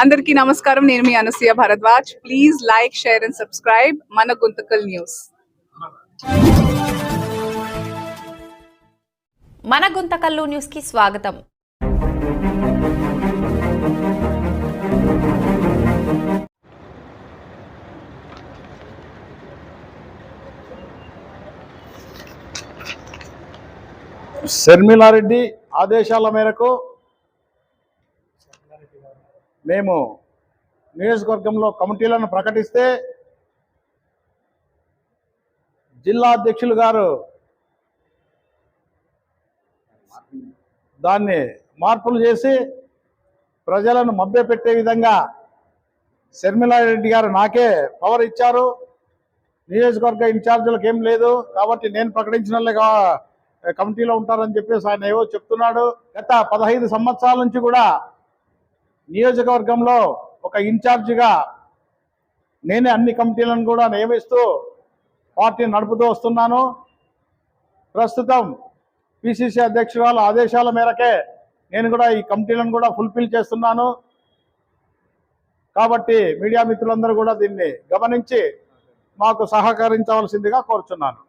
అందరికీ నమస్కారం. నేను మీ Anasuya Bharadwaj. Please like, share and subscribe మన గుంతకల్ న్యూస్. మన గుంతకల్లు న్యూస్ కి స్వాగతం. శర్మిలారెడ్డి ఆదేశాల మేరకు మేము నియోజకవర్గంలో కమిటీలను ప్రకటిస్తే జిల్లా అధ్యక్షులు గారు దాన్ని మార్పులు చేసి ప్రజలను మభ్యపెట్టే విధంగా శర్మిలారెడ్డి గారు నాకే పవర్ ఇచ్చారు. నియోజకవర్గ ఇన్ఛార్జీలకు ఏం లేదు కాబట్టి నేను ప్రకటించిన కమిటీలో ఉంటారని చెప్పేసి ఆయన ఏవో చెప్తున్నాడు. గత 15 సంవత్సరాల నుంచి కూడా నియోజకవర్గంలో ఒక ఇన్ఛార్జిగా నేనే అన్ని కమిటీలను కూడా నియమిస్తూ పార్టీని నడుపుతూ వస్తున్నాను. ప్రస్తుతం పిసిసి అధ్యక్షురాల ఆదేశాల మేరకే నేను కూడా ఈ కమిటీలను కూడా ఫుల్ఫిల్ చేస్తున్నాను. కాబట్టి మీడియా మిత్రులందరూ కూడా దీన్ని గమనించి మాకు సహకరించవలసిందిగా కోరుచున్నాను.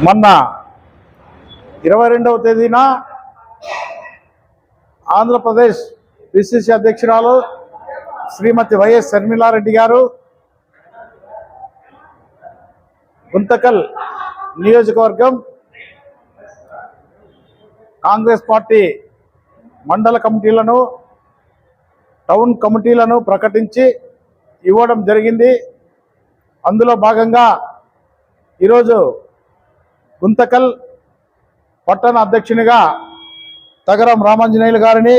మొన్న 22వ తేదీన ఆంధ్రప్రదేశ్ పిసిసి అధ్యక్షురాలు శ్రీమతి వైఎస్ శర్మిలారెడ్డి గారు గుంతకల్ నియోజకవర్గం కాంగ్రెస్ పార్టీ మండల కమిటీలను టౌన్ కమిటీలను ప్రకటించి ఇవ్వడం జరిగింది. అందులో భాగంగా ఈరోజు గుంతకల్ పట్టణ అధ్యక్షునిగా తగరం రామాంజనేయులు గారిని,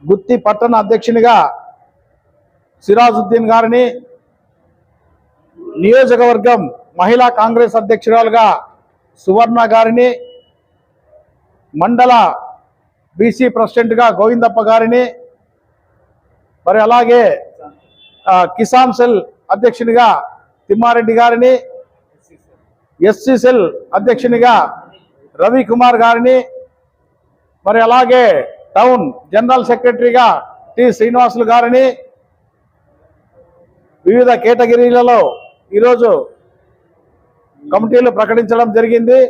గుత్తి పట్టణ అధ్యక్షునిగా సిరాజుద్దీన్ గారిని, నియోజకవర్గం మహిళా కాంగ్రెస్ అధ్యక్షురాలుగా సువర్ణ గారిని, మండల బీసీ ప్రెసిడెంట్గా గోవిందప్ప గారిని, మరి అలాగే కిసాన్ సెల్ అధ్యక్షునిగా తిమ్మారెడ్డి గారిని, ఎస్సీ సెల్ అధ్యక్షునిగా రవికుమార్ గారిని, మరి అలాగే టౌన్ జనరల్ సెక్రటరీగా టి శ్రీనివాసులు గారిని వివిధ కేటగిరీలలో ఈరోజు కమిటీలు ప్రకటించడం జరిగింది.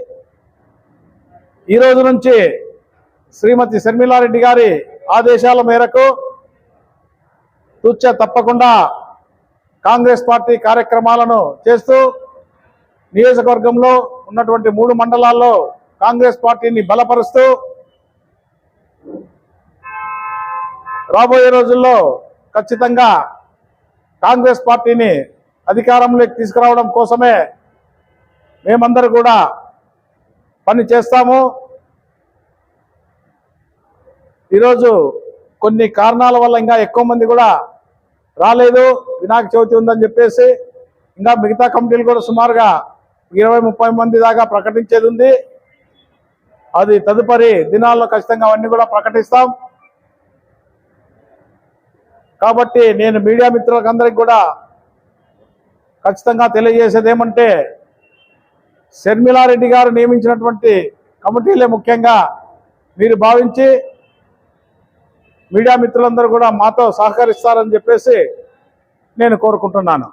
ఈరోజు నుంచి శ్రీమతి శర్మిలారెడ్డి గారి ఆదేశాల మేరకు తప్పకుండా కాంగ్రెస్ పార్టీ కార్యక్రమాలను చేస్తూ నియోజకవర్గంలో ఉన్నటువంటి 3 మండలాల్లో కాంగ్రెస్ పార్టీని బలపరుస్తూ రాబోయే రోజుల్లో ఖచ్చితంగా కాంగ్రెస్ పార్టీని అధికారంలోకి తీసుకురావడం కోసమే మేమందరూ కూడా పని చేస్తాము. ఈరోజు కొన్ని కారణాల వల్ల ఇంకా ఎక్కువ మంది కూడా రాలేదు. వినాయక చవితి ఉందని చెప్పేసి ఇంకా మిగతా కమిటీలు కూడా సుమారుగా 20-30 మంది దాకా ప్రకటించేది ఉంది. అది తదుపరి దినాల్లో ఖచ్చితంగా అవన్నీ కూడా ప్రకటిస్తాం. కాబట్టి నేను మీడియా మిత్రులకందరికీ కూడా ఖచ్చితంగా తెలియజేసేది ఏమంటే, షర్మిలారెడ్డి గారు నియమించినటువంటి కమిటీలే ముఖ్యంగా మీరు భావించి మీడియా మిత్రులందరూ కూడా మాతో సహకరిస్తారని చెప్పేసి నేను కోరుకుంటున్నాను.